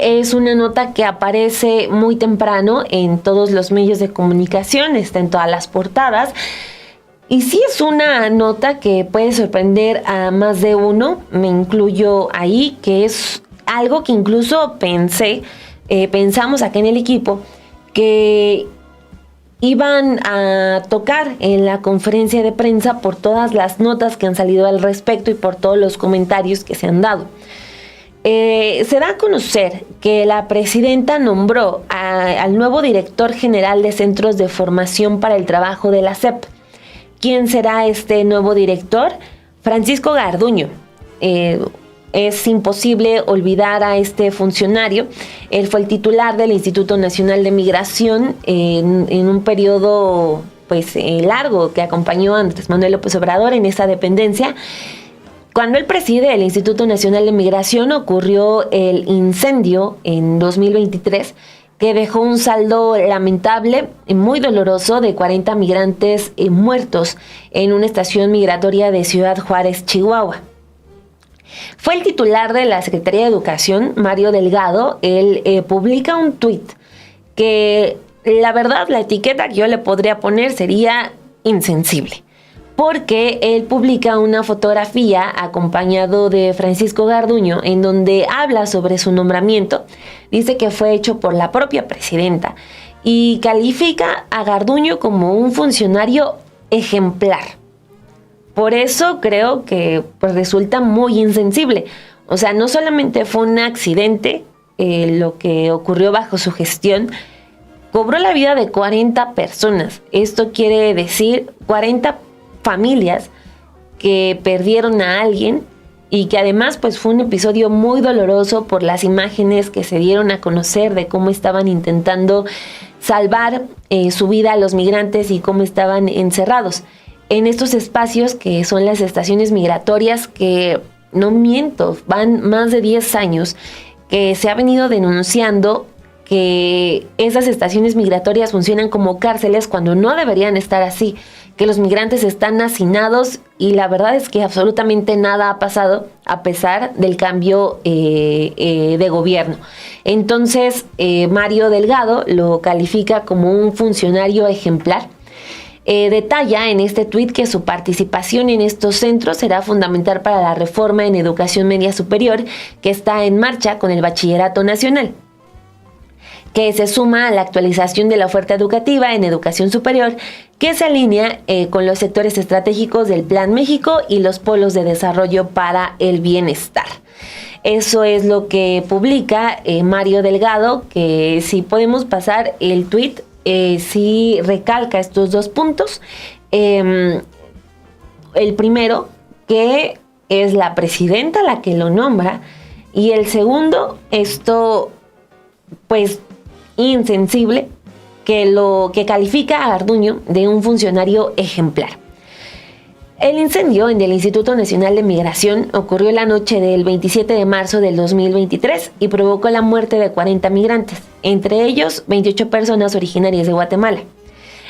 es una nota que aparece muy temprano en todos los medios de comunicación, está en todas las portadas. Y sí es una nota que puede sorprender a más de uno, me incluyo ahí, que es algo que incluso pensamos acá en el equipo, que iban a tocar en la conferencia de prensa por todas las notas que han salido al respecto y por todos los comentarios que se han dado. Se da a conocer que la presidenta nombró al nuevo director general de Centros de Formación para el Trabajo de la SEP. ¿Quién será este nuevo director? Francisco Garduño. Es imposible olvidar a este funcionario. Él fue el titular del Instituto Nacional de Migración en un periodo largo que acompañó a Andrés Manuel López Obrador en esa dependencia. Cuando él preside el Instituto Nacional de Migración ocurrió el incendio en 2023 que dejó un saldo lamentable y muy doloroso de 40 migrantes muertos en una estación migratoria de Ciudad Juárez, Chihuahua. Fue el titular de la Secretaría de Educación, Mario Delgado. Él publica un tuit que la verdad la etiqueta que yo le podría poner sería insensible, porque él publica una fotografía acompañado de Francisco Garduño en donde habla sobre su nombramiento. Dice que fue hecho por la propia presidenta y califica a Garduño como un funcionario ejemplar. Por eso creo que resulta muy insensible. O sea, no solamente fue un accidente lo que ocurrió bajo su gestión, cobró la vida de 40 personas. Esto quiere decir 40 familias que perdieron a alguien y que además fue un episodio muy doloroso por las imágenes que se dieron a conocer de cómo estaban intentando salvar su vida a los migrantes y cómo estaban encerrados en estos espacios que son las estaciones migratorias, que no miento, van más de 10 años que se ha venido denunciando que esas estaciones migratorias funcionan como cárceles cuando no deberían estar así, que los migrantes están hacinados y la verdad es que absolutamente nada ha pasado a pesar del cambio de gobierno. Entonces, Mario Delgado lo califica como un funcionario ejemplar. Detalla en este tuit que su participación en estos centros será fundamental para la reforma en educación media superior que está en marcha con el Bachillerato Nacional, que se suma a la actualización de la oferta educativa en educación superior, que se alinea con los sectores estratégicos del Plan México y los polos de desarrollo para el bienestar. Eso es lo que publica Mario Delgado, que si podemos pasar el tuit, sí recalca estos dos puntos. El primero, que es la presidenta la que lo nombra, y el segundo, esto insensible, que califica a Garduño de un funcionario ejemplar. El incendio en el Instituto Nacional de Migración ocurrió la noche del 27 de marzo del 2023 y provocó la muerte de 40 migrantes, entre ellos 28 personas originarias de Guatemala.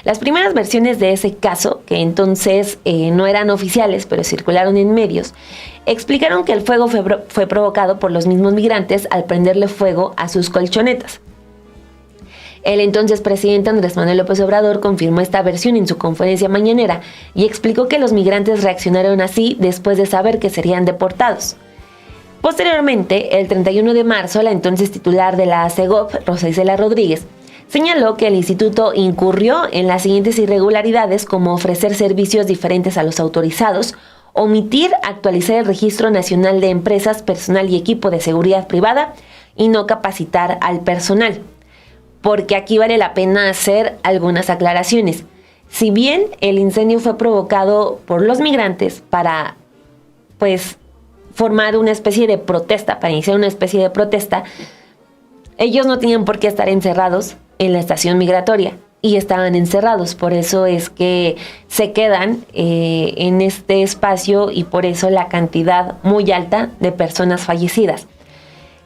Las primeras versiones de ese caso, que entonces no eran oficiales pero circularon en medios, explicaron que el fuego fue provocado por los mismos migrantes al prenderle fuego a sus colchonetas. El entonces presidente Andrés Manuel López Obrador confirmó esta versión en su conferencia mañanera y explicó que los migrantes reaccionaron así después de saber que serían deportados. Posteriormente, el 31 de marzo, la entonces titular de la CEGOP, Rosa Isela Rodríguez, señaló que el instituto incurrió en las siguientes irregularidades, como ofrecer servicios diferentes a los autorizados, omitir actualizar el Registro Nacional de Empresas, Personal y Equipo de Seguridad Privada y no capacitar al personal. Porque aquí vale la pena hacer algunas aclaraciones. Si bien el incendio fue provocado por los migrantes para, formar una especie de protesta, para iniciar una especie de protesta, ellos no tenían por qué estar encerrados en la estación migratoria y estaban encerrados. Por eso es que se quedan en este espacio y por eso la cantidad muy alta de personas fallecidas.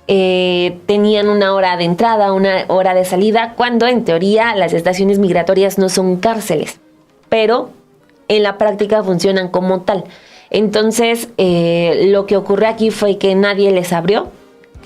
Tenían una hora de entrada, una hora de salida, cuando en teoría las estaciones migratorias no son cárceles, pero en la práctica funcionan como tal. Entonces, lo que ocurrió aquí fue que nadie les abrió,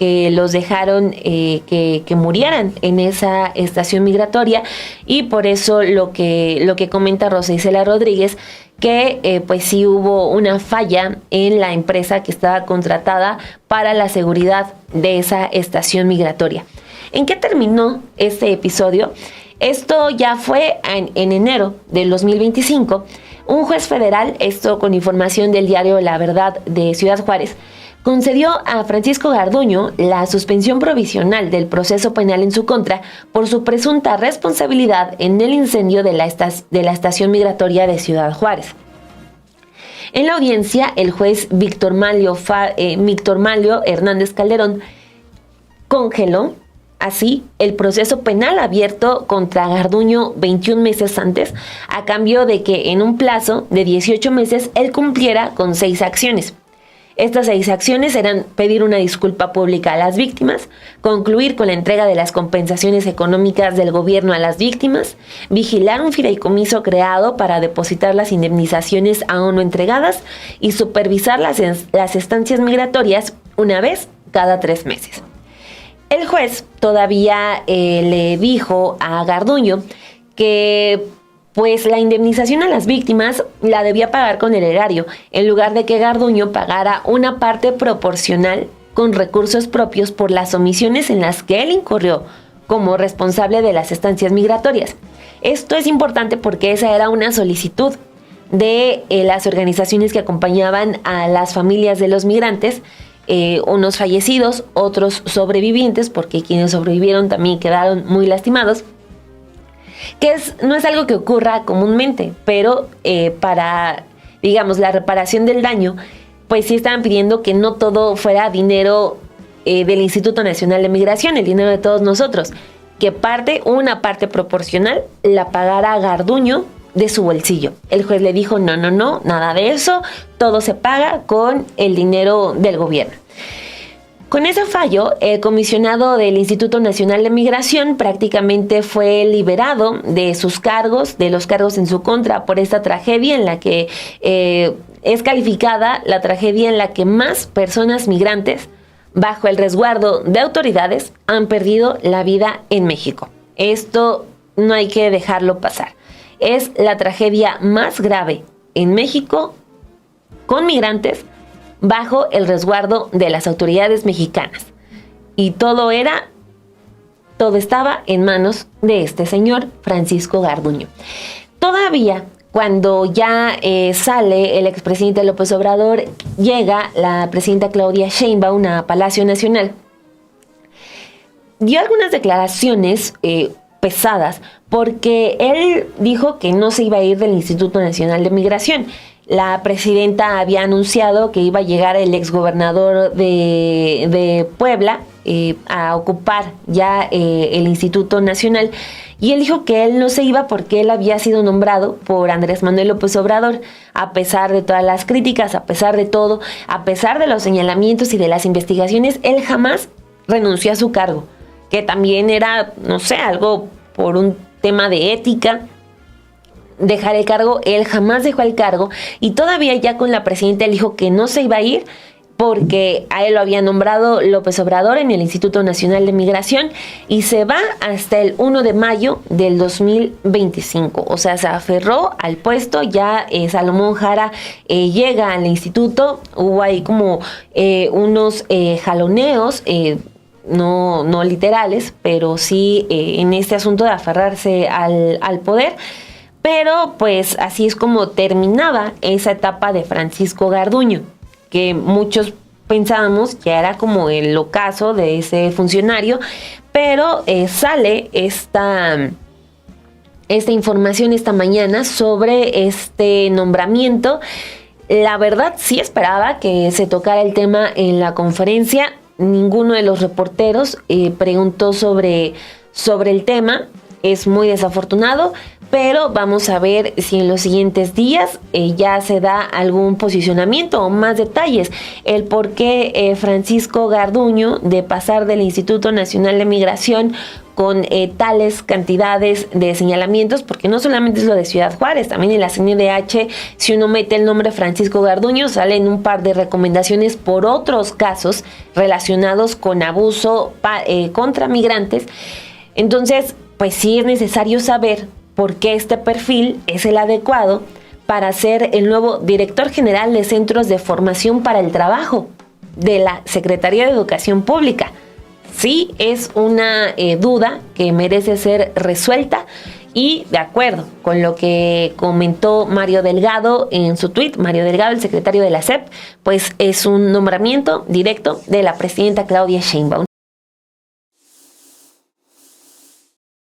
que los dejaron que murieran en esa estación migratoria, y por eso lo que comenta Rosa Isela Rodríguez, que pues sí hubo una falla en la empresa que estaba contratada para la seguridad de esa estación migratoria. ¿En qué terminó este episodio? Esto ya fue en enero del 2025. Un juez federal, esto con información del diario La Verdad de Ciudad Juárez, concedió a Francisco Garduño la suspensión provisional del proceso penal en su contra por su presunta responsabilidad en el incendio de la estación migratoria de Ciudad Juárez. En la audiencia, el juez Víctor Malio Hernández Calderón congeló así el proceso penal abierto contra Garduño 21 meses antes, a cambio de que en un plazo de 18 meses él cumpliera con 6 acciones. Estas 6 acciones eran pedir una disculpa pública a las víctimas, concluir con la entrega de las compensaciones económicas del gobierno a las víctimas, vigilar un fideicomiso creado para depositar las indemnizaciones aún no entregadas y supervisar las estancias migratorias una vez cada 3 meses. El juez todavía le dijo a Garduño que pues la indemnización a las víctimas la debía pagar con el erario, en lugar de que Garduño pagara una parte proporcional con recursos propios por las omisiones en las que él incurrió como responsable de las estancias migratorias. Esto es importante porque esa era una solicitud de las organizaciones que acompañaban a las familias de los migrantes, unos fallecidos, otros sobrevivientes, porque quienes sobrevivieron también quedaron muy lastimados, que no es algo que ocurra comúnmente, pero para, digamos, la reparación del daño, pues sí estaban pidiendo que no todo fuera dinero del Instituto Nacional de Migración, el dinero de todos nosotros, que una parte proporcional la pagara Garduño de su bolsillo. El juez le dijo, no, nada de eso, todo se paga con el dinero del gobierno. Con ese fallo, el comisionado del Instituto Nacional de Migración prácticamente fue liberado de sus cargos, de los cargos en su contra por esta tragedia en la que es calificada la tragedia en la que más personas migrantes, bajo el resguardo de autoridades, han perdido la vida en México. Esto no hay que dejarlo pasar. Es la tragedia más grave en México con migrantes bajo el resguardo de las autoridades mexicanas. Y todo estaba en manos de este señor, Francisco Garduño. Todavía, cuando ya sale el expresidente López Obrador, llega la presidenta Claudia Sheinbaum a Palacio Nacional, dio algunas declaraciones pesadas, porque él dijo que no se iba a ir del Instituto Nacional de Migración. La presidenta había anunciado que iba a llegar el exgobernador de Puebla a ocupar ya el Instituto Nacional, y él dijo que él no se iba porque él había sido nombrado por Andrés Manuel López Obrador, a pesar de todas las críticas, a pesar de todo, a pesar de los señalamientos y de las investigaciones, él jamás renunció a su cargo, que también era, no sé, algo por un tema de ética, dejar el cargo. Él jamás dejó el cargo, y todavía ya con la presidenta él dijo que no se iba a ir porque a él lo había nombrado López Obrador en el Instituto Nacional de Migración, y se va hasta el 1 de mayo del 2025. O sea, se aferró al puesto. Ya Salomón Jara llega al instituto. Hubo ahí como unos jaloneos, no literales, pero sí en este asunto de aferrarse al poder. Pero pues así es como terminaba esa etapa de Francisco Garduño, que muchos pensábamos que era como el ocaso de ese funcionario, pero sale esta información esta mañana sobre este nombramiento. La verdad sí esperaba que se tocara el tema en la conferencia. Ninguno de los reporteros preguntó sobre el tema. Es muy desafortunado, pero vamos a ver si en los siguientes días ya se da algún posicionamiento o más detalles. El por qué Francisco Garduño, de pasar del Instituto Nacional de Migración con tales cantidades de señalamientos, porque no solamente es lo de Ciudad Juárez, también en la CNDH, si uno mete el nombre Francisco Garduño, salen un par de recomendaciones por otros casos relacionados con abuso contra migrantes. Entonces, pues sí es necesario saber por qué este perfil es el adecuado para ser el nuevo director general de Centros de Formación para el Trabajo de la Secretaría de Educación Pública. Sí es una duda que merece ser resuelta, y de acuerdo con lo que comentó Mario Delgado en su tuit, Mario Delgado, el secretario de la SEP, pues es un nombramiento directo de la presidenta Claudia Sheinbaum.